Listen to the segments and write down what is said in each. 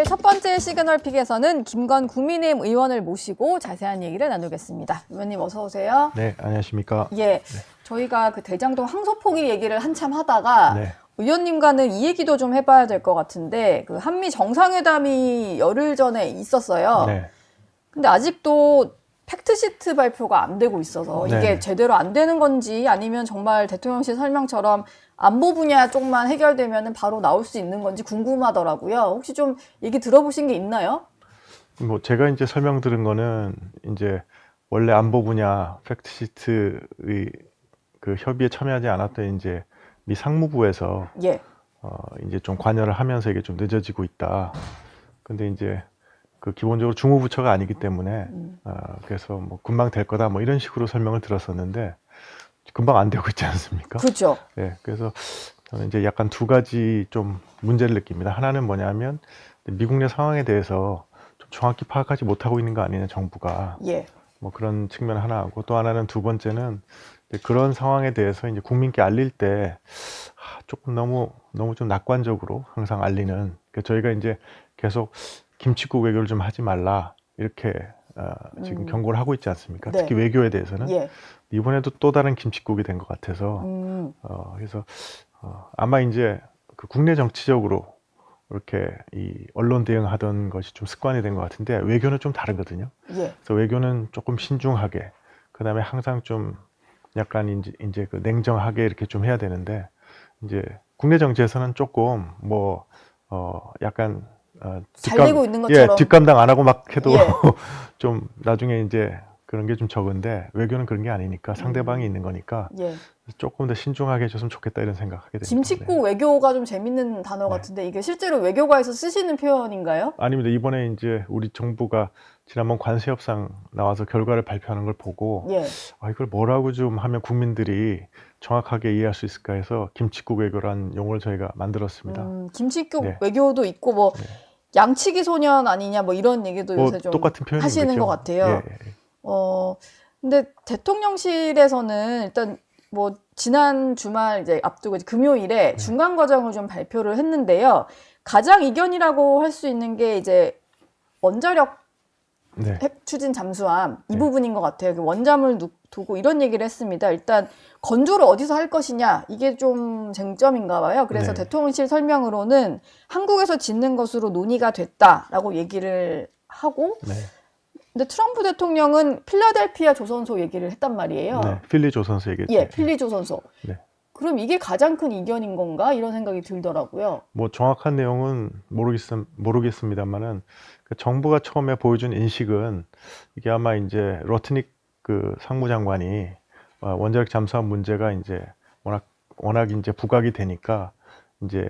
첫 번째 시그널픽에서는 김건 국민의힘 의원을 모시고 자세한 얘기를 나누겠습니다. 의원님 어서 오세요. 네, 안녕하십니까. 예, 저희가 그 대장동 항소포기 얘기를 한참 하다가 의원님과는 이 얘기도 좀 해봐야 될 것 같은데 그 한미 정상회담이 열흘 전에 있었어요. 근데 아직도 팩트시트 발표가 안 되고 있어서 이게 제대로 안 되는 건지 아니면 정말 대통령실 설명처럼 안보 분야 쪽만 해결되면 바로 나올 수 있는 건지 궁금하더라고요. 혹시 좀 얘기 들어보신 게 있나요? 뭐 제가 이제 설명 들은 거는 이제 원래 안보 분야 팩트시트의 그 협의에 참여하지 않았던 이제 미 상무부에서 이제 좀 관여를 하면서 이게 좀 늦어지고 있다. 근데 이제 그 기본적으로 주무부처가 아니기 때문에 그래서 뭐 금방 될 거다 뭐 이런 식으로 설명을 들었었는데 금방 안 되고 있지 않습니까? 그렇죠. 네, 그래서 저는 이제 약간 두 가지 좀 문제를 느낍니다. 하나는 뭐냐면 미국 내 상황에 대해서 좀 정확히 파악하지 못하고 있는 거 아니냐 정부가. 뭐 그런 측면 하나하고 또 하나는 두 번째는 그런 상황에 대해서 이제 국민께 알릴 때 조금 너무 좀 낙관적으로 항상 알리는. 그러니까 저희가 이제 계속 김칫국 외교를 좀 하지 말라 이렇게 지금 경고를 하고 있지 않습니까? 특히 외교에 대해서는 이번에도 또 다른 김칫국이 된 것 같아서 그래서 아마 이제 그 국내 정치적으로 이렇게 이 언론 대응하던 것이 좀 습관이 된 것 같은데 외교는 좀 다르거든요. 그래서 외교는 조금 신중하게 그다음에 항상 좀 약간 이제 그 냉정하게 이렇게 좀 해야 되는데 이제 국내 정치에서는 조금 뭐 약간 잘 되고 있는 것처럼 뒷감당 안 하고 막 해도 좀 나중에 이제 그런 게 좀 적은데 외교는 그런 게 아니니까 상대방이 있는 거니까 조금 더 신중하게 해줬으면 좋겠다 이런 생각하게 됩니다. 김칫국 외교가 좀 재밌는 단어 같은데 이게 실제로 외교가에서 쓰시는 표현인가요? 아닙니다. 이번에 이제 우리 정부가 지난번 관세 협상 나와서 결과를 발표하는 걸 보고 이걸 뭐라고 좀 하면 국민들이 정확하게 이해할 수 있을까 해서 김칫국 외교라는 용어를 저희가 만들었습니다. 김칫국 외교도 있고 뭐 양치기 소년 아니냐 뭐 이런 얘기도 요새 좀 똑같은 하시는 것 같아요. 근데 대통령실에서는 일단 뭐 지난 주말 이제 앞두고 이제 금요일에 중간 과정을 좀 발표를 했는데요. 가장 이견이라고 할 수 있는 게 이제 원자력 핵 추진 잠수함 이 부분인 것 같아요. 원잠을 두고 이런 얘기를 했습니다. 일단 건조를 어디서 할 것이냐 이게 좀 쟁점인가 봐요. 그래서 대통령실 설명으로는 한국에서 짓는 것으로 논의가 됐다라고 얘기를 하고 근데 트럼프 대통령은 필라델피아 조선소 얘기를 했단 말이에요. 필리 조선소 얘기했죠. 필리 조선소. 그럼 이게 가장 큰 이견인 건가 이런 생각이 들더라고요. 뭐 정확한 내용은 모르겠습니다만은 정부가 처음에 보여준 인식은 이게 아마 이제 러트닉 그 상무장관이 원자력 잠수함 문제가 이제 워낙 이제 부각이 되니까 이제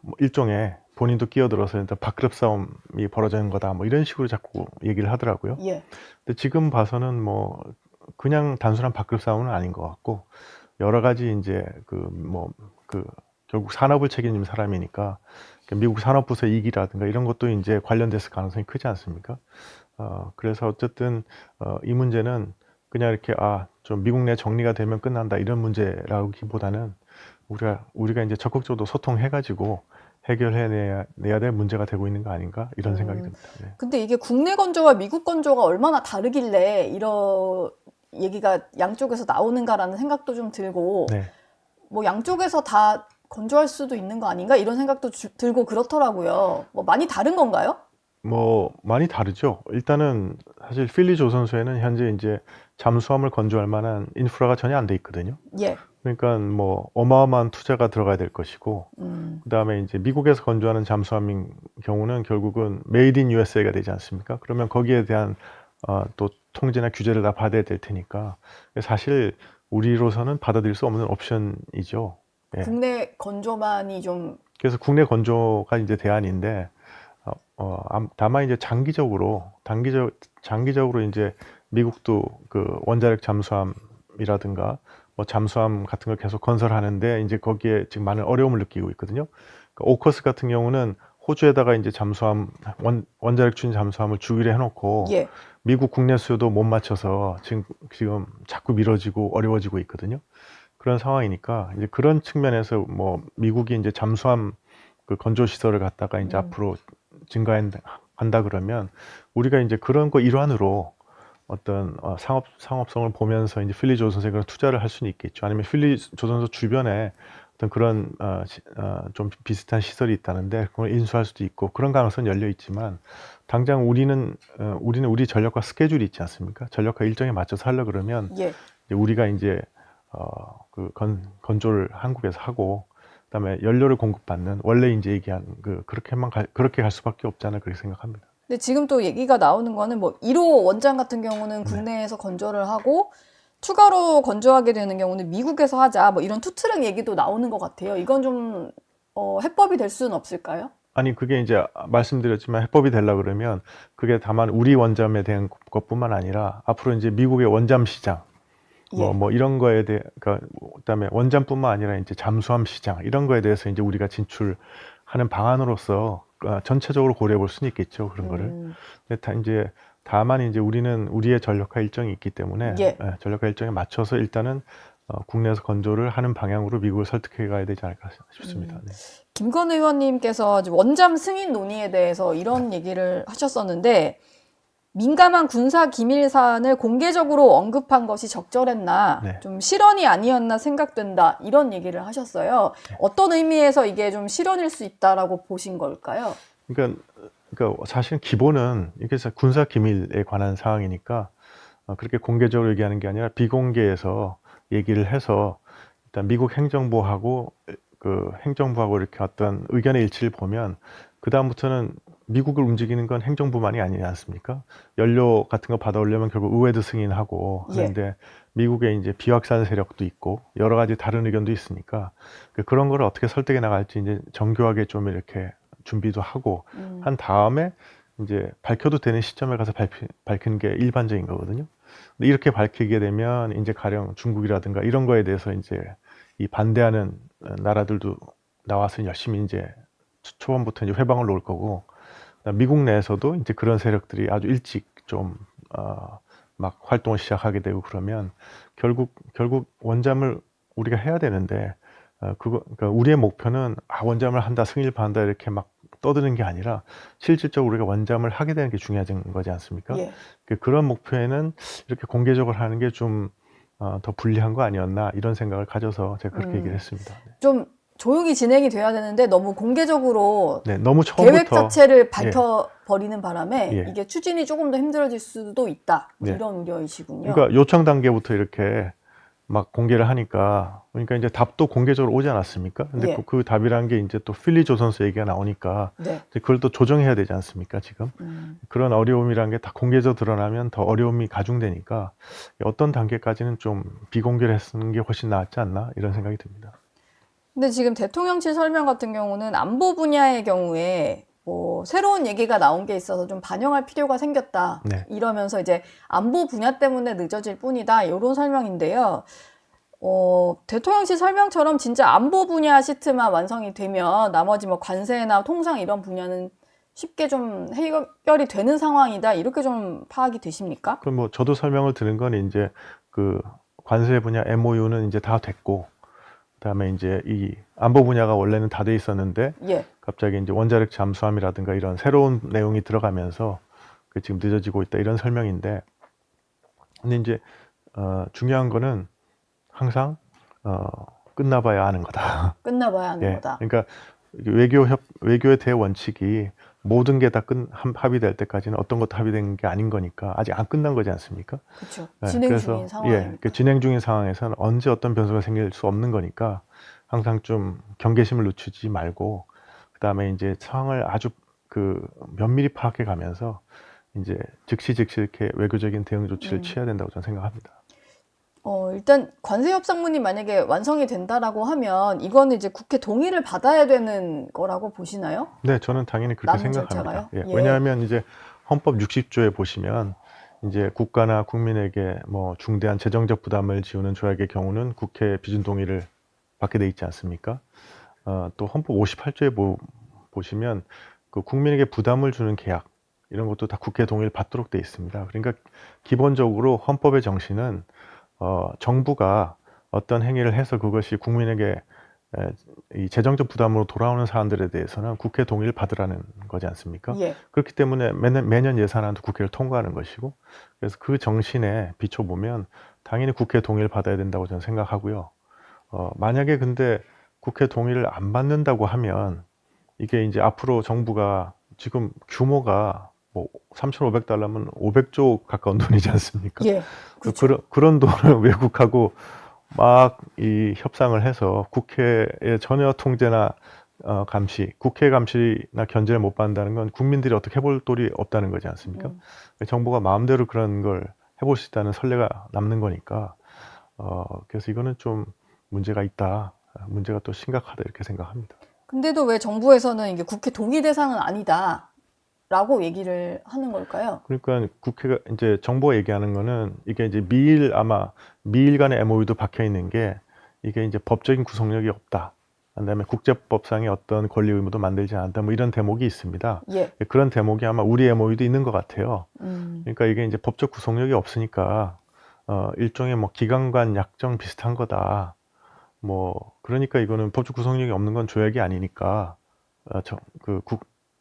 뭐 일종의 본인도 끼어들어서 일단 밥그릇 싸움이 벌어지는 거다 뭐 이런 식으로 자꾸 얘기를 하더라고요. 근데 지금 봐서는 뭐 그냥 단순한 밥그릇 싸움은 아닌 것 같고 여러 가지 이제 결국 산업을 책임진 사람이니까 미국 산업부서 이익이라든가 이런 것도 이제 관련됐을 가능성이 크지 않습니까? 그래서 어쨌든 이 문제는 그냥 이렇게 좀 미국 내 정리가 되면 끝난다 이런 문제라기보다는 우리가 이제 적극적으로 소통해가지고 해결해내야 될 문제가 되고 있는 거 아닌가 이런 생각이 듭니다. 근데 이게 국내 건조와 미국 건조가 얼마나 다르길래 이런 얘기가 양쪽에서 나오는가라는 생각도 좀 들고 뭐 양쪽에서 다 건조할 수도 있는 거 아닌가 이런 생각도 들고 그렇더라고요. 뭐 많이 다른 건가요? 뭐 많이 다르죠. 일단은 사실 필리 조선소에는 현재 이제 잠수함을 건조할 만한 인프라가 전혀 안 돼 있거든요. 그러니까 뭐 어마어마한 투자가 들어가야 될 것이고 그다음에 이제 미국에서 건조하는 잠수함인 경우는 결국은 메이드 인 USA가 되지 않습니까? 그러면 거기에 대한 또 통제나 규제를 다 받아야 될 테니까 사실 우리로서는 받아들일 수 없는 옵션이죠. 국내 건조만이 좀 그래서 국내 건조가 이제 대안인데 다만 이제 장기적으로 이제 미국도 그 원자력 잠수함이라든가 뭐 잠수함 같은 걸 계속 건설하는데 이제 거기에 지금 많은 어려움을 느끼고 있거든요. 오커스 같은 경우는 호주에다가 이제 원자력 추진 잠수함을 주기로 해놓고 미국 국내 수요도 못 맞춰서 지금 자꾸 미뤄지고 어려워지고 있거든요. 그런 상황이니까 이제 그런 측면에서 뭐 미국이 이제 잠수함 그 건조 시설을 갖다가 이제 앞으로 증가한다 그러면 우리가 이제 그런 거 일환으로 어떤 상업성을 보면서 이제 필리 조선소에 그런 투자를 할 수는 있겠죠. 아니면 필리 조선소 주변에 어떤 그런 좀 비슷한 시설이 있다는데 그걸 인수할 수도 있고 그런 가능성은 열려 있지만 당장 우리는 우리 전력과 스케줄이 있지 않습니까? 전력과 일정에 맞춰서 하려 그러면 예. 우리가 이제 건조를 한국에서 하고 그다음에 연료를 공급받는 원래 이제 얘기한 그렇게 갈 수밖에 없잖아 그렇게 생각합니다. 근데 지금 또 얘기가 나오는 거는 뭐 1호 원장 같은 경우는 국내에서 건조를 하고 추가로 건조하게 되는 경우는 미국에서 하자 뭐 이런 투트랙 얘기도 나오는 것 같아요. 이건 좀 해법이 될 수는 없을까요? 아니 그게 이제 말씀드렸지만 해법이 되려 그러면 그게 다만 우리 원잠에 대한 것뿐만 아니라 앞으로 이제 미국의 원잠 시장 뭐 이런 거에 대해 그다음에 원잠뿐만 아니라 이제 잠수함 시장 이런 거에 대해서 이제 우리가 진출하는 방안으로서 전체적으로 고려해 볼 수는 있겠죠 그런 거를. 근데 다만 이제 우리는 우리의 전력화 일정이 있기 때문에 전력화 일정에 맞춰서 일단은 국내에서 건조를 하는 방향으로 미국을 설득해 가야 되지 않을까 싶습니다. 네. 김건 의원님께서 원잠 승인 논의에 대해서 이런 얘기를 하셨었는데 민감한 군사 기밀 사안을 공개적으로 언급한 것이 적절했나 좀 실언이 아니었나 생각된다 이런 얘기를 하셨어요. 어떤 의미에서 이게 좀 실언일 수 있다라고 보신 걸까요? 그러니까 사실 기본은 이게 군사 기밀에 관한 사항이니까 그렇게 공개적으로 얘기하는 게 아니라 비공개에서 얘기를 해서 일단 미국 행정부하고 이렇게 어떤 의견의 일치를 보면 그 다음부터는 미국을 움직이는 건 행정부만이 아니지 않습니까? 연료 같은 거 받아오려면 결국 의회도 승인하고 하는데 미국의 이제 비확산 세력도 있고 여러 가지 다른 의견도 있으니까 그런 거를 어떻게 설득해 나갈지 이제 정교하게 좀 이렇게 준비도 하고 한 다음에 이제 밝혀도 되는 시점에 가서 밝히는 게 일반적인 거거든요. 근데 이렇게 밝히게 되면 이제 가령 중국이라든가 이런 거에 대해서 이제 이 반대하는 나라들도 나와서 열심히 이제 초반부터 이제 회방을 놓을 거고 미국 내에서도 이제 그런 세력들이 아주 일찍 좀 막 활동을 시작하게 되고 그러면 결국 원잠을 우리가 해야 되는데 그러니까 우리의 목표는 원잠을 한다 승인을 받는다 이렇게 막 떠드는 게 아니라 실질적으로 우리가 원잠을 하게 되는 게 중요한 거지 않습니까? 그런 목표에는 이렇게 공개적으로 하는 게 좀 더 불리한 거 아니었나 이런 생각을 가져서 제가 그렇게 얘기를 했습니다. 좀 조용히 진행이 돼야 되는데 너무 공개적으로 너무 계획 자체를 밝혀버리는 바람에 이게 추진이 조금 더 힘들어질 수도 있다. 이런 우려이시군요. 그러니까 요청 단계부터 이렇게 막 공개를 하니까 그러니까 이제 답도 공개적으로 오지 않았습니까? 근데 그 답이라는 게 이제 또 필리 조선소 얘기가 나오니까 그걸 또 조정해야 되지 않습니까? 지금 그런 어려움이라는 게 다 공개적으로 드러나면 더 어려움이 가중되니까 어떤 단계까지는 좀 비공개를 했는 게 훨씬 낫지 않나 이런 생각이 듭니다. 근데 지금 대통령실 설명 같은 경우는 안보 분야의 경우에 뭐 새로운 얘기가 나온 게 있어서 좀 반영할 필요가 생겼다. 이러면서 이제 안보 분야 때문에 늦어질 뿐이다. 이런 설명인데요. 대통령실 설명처럼 진짜 안보 분야 시트만 완성이 되면 나머지 뭐 관세나 통상 이런 분야는 쉽게 좀 해결이 되는 상황이다. 이렇게 좀 파악이 되십니까? 그럼 뭐 저도 설명을 드린 건 이제 그 관세 분야 MOU는 이제 다 됐고 그다음에 이제 이 안보 분야가 원래는 다 돼 있었는데 갑자기 이제 원자력 잠수함이라든가 이런 새로운 내용이 들어가면서 지금 늦어지고 있다 이런 설명인데 근데 이제 중요한 거는 항상 끝나봐야 아는 거다. 끝나봐야 아는 거다. 그러니까 외교의 대원칙이 모든 게 다 합의될 때까지는 어떤 것도 합의된 게 아닌 거니까 아직 안 끝난 거지 않습니까? 그렇죠. 진행 중인 상황이니까. 진행 중인 상황에서는 언제 어떤 변수가 생길 수 없는 거니까 항상 좀 경계심을 늦추지 말고 그다음에 이제 상황을 아주 면밀히 파악해 가면서 이제 즉시 이렇게 외교적인 대응 조치를 취해야 된다고 저는 생각합니다. 일단 관세협상문이 만약에 완성이 된다라고 하면 이거는 이제 국회 동의를 받아야 되는 거라고 보시나요? 네, 저는 당연히 그렇게 생각합니다. 왜냐하면 이제 헌법 60조에 보시면 이제 국가나 국민에게 뭐 중대한 재정적 부담을 지우는 조약의 경우는 국회 비준 동의를 받게 돼 있지 않습니까? 또 헌법 58조에 보시면 그 국민에게 부담을 주는 계약 이런 것도 다 국회 동의를 받도록 돼 있습니다. 그러니까 기본적으로 헌법의 정신은 정부가 어떤 행위를 해서 그것이 국민에게 이 재정적 부담으로 돌아오는 사안들에 대해서는 국회 동의를 받으라는 거지 않습니까? 예. 그렇기 때문에 매년 예산안도 국회를 통과하는 것이고, 그래서 그 정신에 비춰보면 당연히 국회 동의를 받아야 된다고 저는 생각하고요. 만약에 근데 국회 동의를 안 받는다고 하면 이게 이제 앞으로 정부가 지금 규모가 뭐 3,500달러면 500조 가까운 돈이지 않습니까? 예. 그렇죠. 그런 돈을 외국하고 막 이 협상을 해서 국회의 전혀 통제나 감시, 국회 감시나 견제를 못 받는다는 건 국민들이 어떻게 해볼 도리 없다는 거지 않습니까? 정부가 마음대로 그런 걸 해볼 수 있다는 선례가 남는 거니까 그래서 이거는 좀 문제가 있다, 문제가 또 심각하다 이렇게 생각합니다. 근데도 왜 정부에서는 이게 국회 동의 대상은 아니다라고 얘기를 하는 걸까요? 그러니까 국회가 이제 정부가 얘기하는 거는 이게 이제 미일 간의 MOU도 박혀 있는 게 이게 이제 법적인 구속력이 없다. 그다음에 국제법상의 어떤 권리 의무도 만들지 않았다. 뭐 이런 대목이 있습니다. 예. 그런 대목이 아마 우리 MOU도 있는 것 같아요. 그러니까 이게 이제 법적 구속력이 없으니까 일종의 뭐 기관간 약정 비슷한 거다. 뭐 그러니까 이거는 법적 구속력이 없는 건 조약이 아니니까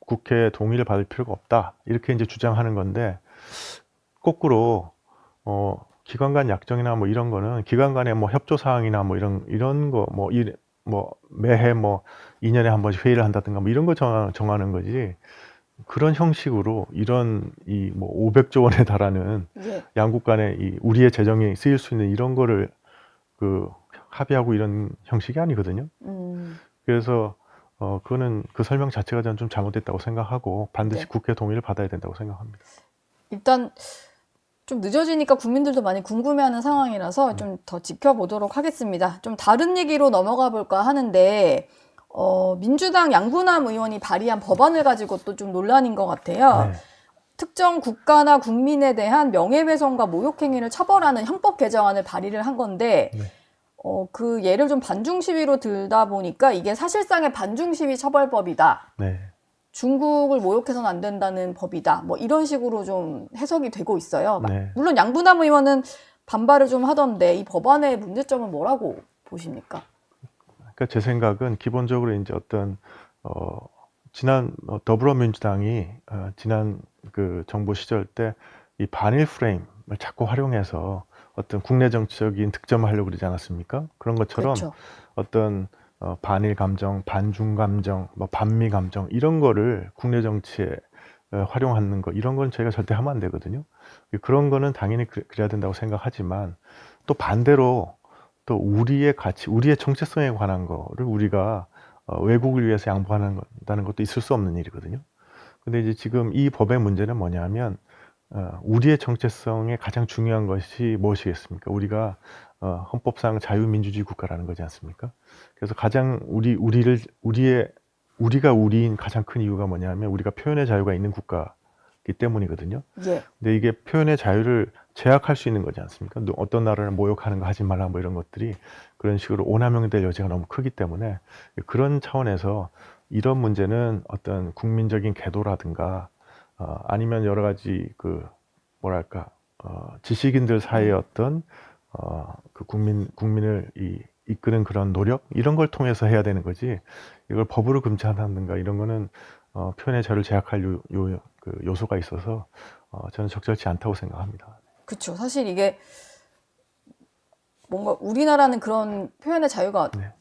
국회 동의를 받을 필요가 없다. 이렇게 이제 주장하는 건데 거꾸로 기관 간 약정이나 뭐 이런 거는 기관 간의 뭐 협조 사항이나 뭐 이런 거 뭐 매해 뭐 2년에 한 번씩 회의를 한다든가 뭐 이런 거 정하는 거지. 그런 형식으로 이런 이 뭐 500조 원에 달하는 예. 양국 간의 이 우리의 재정이 쓰일 수 있는 이런 거를 합의하고 이런 형식이 아니거든요. 그래서 그거는 그 설명 자체가 저는 좀 잘못됐다고 생각하고 반드시 네. 국회 동의를 받아야 된다고 생각합니다. 일단 좀 늦어지니까 국민들도 많이 궁금해하는 상황이라서 좀 더 지켜보도록 하겠습니다. 좀 다른 얘기로 넘어가 볼까 하는데 민주당 양부남 의원이 발의한 법안을 가지고 또 좀 논란인 것 같아요. 네. 특정 국가나 국민에 대한 명예훼손과 모욕행위를 처벌하는 헌법 개정안을 발의를 한 건데 네. 그 예를 좀 반중시위로 들다 보니까 이게 사실상의 반중시위 처벌법이다. 네. 중국을 모욕해서는 안 된다는 법이다. 뭐 이런 식으로 좀 해석이 되고 있어요. 네. 물론 양부남 의원은 반발을 좀 하던데 이 법안의 문제점은 뭐라고 보십니까? 그러니까 제 생각은 기본적으로 이제 어떤 지난 더불어민주당이 지난 그 정부 시절 때 이 반일 프레임을 자꾸 활용해서 어떤 국내 정치적인 득점을 하려고 그러지 않았습니까? 그런 것처럼 그렇죠. 어떤 반일 감정, 반중 감정, 뭐 반미 감정 이런 거를 국내 정치에 활용하는 거 이런 건 저희가 절대 하면 안 되거든요. 그런 거는 당연히 그래야 된다고 생각하지만 또 반대로 또 우리의 가치, 우리의 정체성에 관한 거를 우리가 외국을 위해서 양보한다는 것도 있을 수 없는 일이거든요. 근데 이제 지금 이 법의 문제는 뭐냐면 우리의 정체성에 가장 중요한 것이 무엇이겠습니까? 우리가 헌법상 자유민주주의 국가라는 거지 않습니까? 그래서 가장 우리가 우리인 가장 큰 이유가 뭐냐면 우리가 표현의 자유가 있는 국가이기 때문이거든요. 예. 근데 이게 표현의 자유를 제약할 수 있는 거지 않습니까? 어떤 나라를 모욕하는 거 하지 말라 뭐 이런 것들이 그런 식으로 오남용이 될 여지가 너무 크기 때문에 그런 차원에서 이런 문제는 어떤 국민적인 계도라든가 아니면 여러 가지 지식인들 사이의 어떤 그 국민을 이끄는 그런 노력 이런 걸 통해서 해야 되는 거지 이걸 법으로 금지한다든가 이런 거는 표현의 자유를 제약할 요소가 있어서 저는 적절치 않다고 생각합니다. 그렇죠. 사실 이게 뭔가 우리나라는 그런 표현의 자유가 네.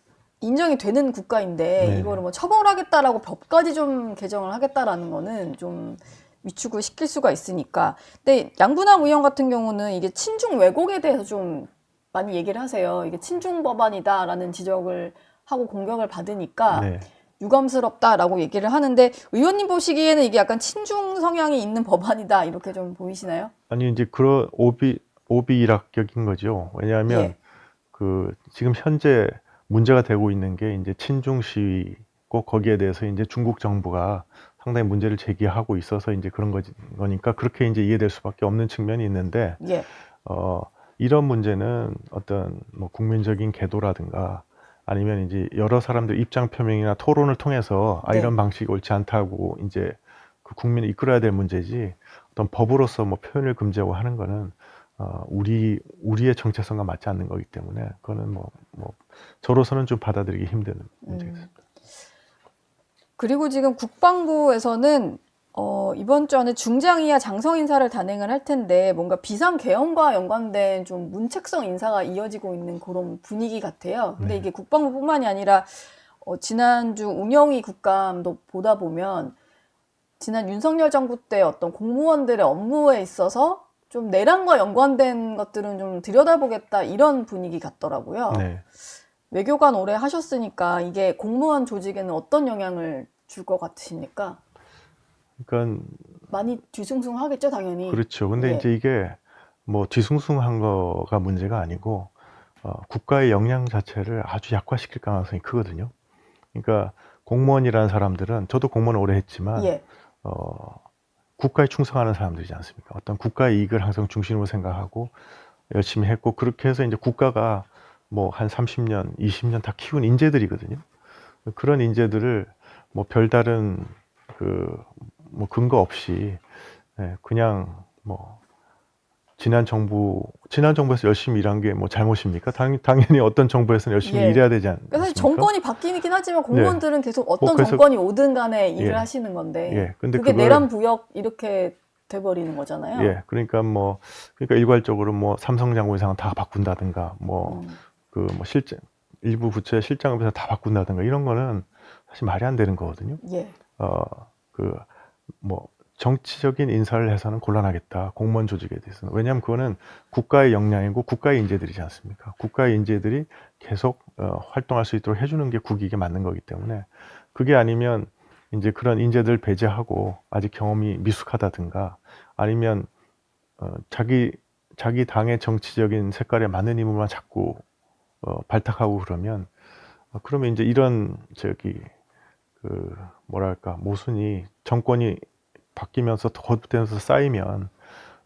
인정이 되는 국가인데 네. 이거를 뭐 처벌하겠다라고 법까지 좀 개정을 하겠다라는 거는 좀 위축을 시킬 수가 있으니까. 근데 양부남 의원 같은 경우는 이게 친중 왜곡에 대해서 좀 많이 얘기를 하세요. 이게 친중 법안이다라는 지적을 하고 공격을 받으니까 네. 유감스럽다라고 얘기를 하는데 의원님 보시기에는 이게 약간 친중 성향이 있는 법안이다 이렇게 좀 보이시나요? 아니 이제 그런 오비일학격인 거죠. 왜냐하면 예. 지금 현재 문제가 되고 있는 게 이제 친중 시위고 거기에 대해서 이제 중국 정부가 상당히 문제를 제기하고 있어서 이제 그런 거니까 그렇게 이제 이해될 수밖에 없는 측면이 있는데 예. 이런 문제는 어떤 뭐 국민적인 계도라든가 아니면 이제 여러 사람들 입장 표명이나 토론을 통해서 네. 이런 방식이 옳지 않다고 이제 그 국민을 이끌어야 될 문제지 어떤 법으로서 뭐 표현을 금지하고 하는 거는 우리의 정체성과 맞지 않는 거기 때문에 그거는 뭐 저로서는 좀 받아들이기 힘든 문제가 있습니다. 그리고 지금 국방부에서는 이번 주 안에 중장 이하 장성 인사를 단행을 할 텐데 뭔가 비상 계엄과 연관된 좀 문책성 인사가 이어지고 있는 그런 분위기 같아요. 근데 네. 이게 국방부뿐만이 아니라 지난주 운영위 국감도 보다 보면 지난 윤석열 정부 때 어떤 공무원들의 업무에 있어서 좀 내란과 연관된 것들은 좀 들여다보겠다 이런 분위기 같더라고요. 네. 외교관 오래 하셨으니까 이게 공무원 조직에는 어떤 영향을 줄 것 같으십니까? 그러니까 많이 뒤숭숭하겠죠, 당연히. 그렇죠. 근데 예. 이제 이게 뭐 뒤숭숭한 거가 문제가 아니고 국가의 역량 자체를 아주 약화시킬 가능성이 크거든요. 그러니까 공무원이라는 사람들은 저도 공무원을 오래 했지만 예. 국가에 충성하는 사람들이지 않습니까? 어떤 국가의 이익을 항상 중심으로 생각하고 열심히 했고 그렇게 해서 이제 국가가 뭐 한 30년, 20년 다 키운 인재들이거든요. 그런 인재들을 뭐 별다른 뭐 근거 없이 그냥 뭐 지난 정부에서 열심히 일한 게 뭐 잘못입니까? 당연히 어떤 정부에서는 열심히 예. 일해야 되지 않습니까? 사실 정권이 바뀌긴 하지만 공무원들은 계속 어떤 그래서- 정권이 오든 간에 일을 예. 하시는 건데 예. 근데 그게 그걸- 내란 부역 이렇게 돼버리는 거잖아요. 예, 그러니까 일괄적으로 뭐 삼성 장군상은 다 바꾼다든가 뭐 일부 부처의 실장급에서 다 바꾼다든가 이런 거는 사실 말이 안 되는 거거든요. 예. 정치적인 인사를 해서는 곤란하겠다. 공무원 조직에 대해서는. 왜냐하면 그거는 국가의 역량이고 국가의 인재들이지 않습니까? 국가의 인재들이 계속 활동할 수 있도록 해주는 게 국익에 맞는 거기 때문에 그게 아니면 이제 그런 인재들 배제하고 아직 경험이 미숙하다든가 아니면 자기 당의 정치적인 색깔에 맞는 인물만 자꾸 발탁하고 그러면 이제 이런 모순이 정권이 바뀌면서 거듭되면서 쌓이면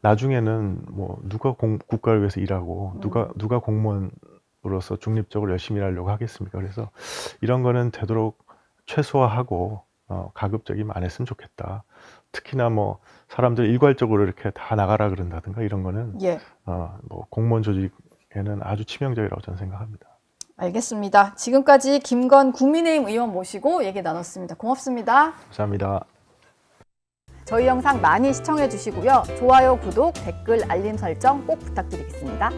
나중에는 뭐 누가 국가를 위해서 일하고 누가 공무원으로서 중립적으로 열심히 일하려고 하겠습니까? 그래서 이런 거는 되도록 최소화하고 가급적이면 안 했으면 좋겠다. 특히나 뭐 사람들 일괄적으로 이렇게 다 나가라 그런다든가 이런 거는 예. 뭐 공무원 조직에는 아주 치명적이라고 저는 생각합니다. 알겠습니다. 지금까지 김건 국민의힘 의원 모시고 얘기 나눴습니다. 고맙습니다. 감사합니다. 저희 영상 많이 시청해 주시고요. 좋아요, 구독, 댓글, 알림 설정 꼭 부탁드리겠습니다.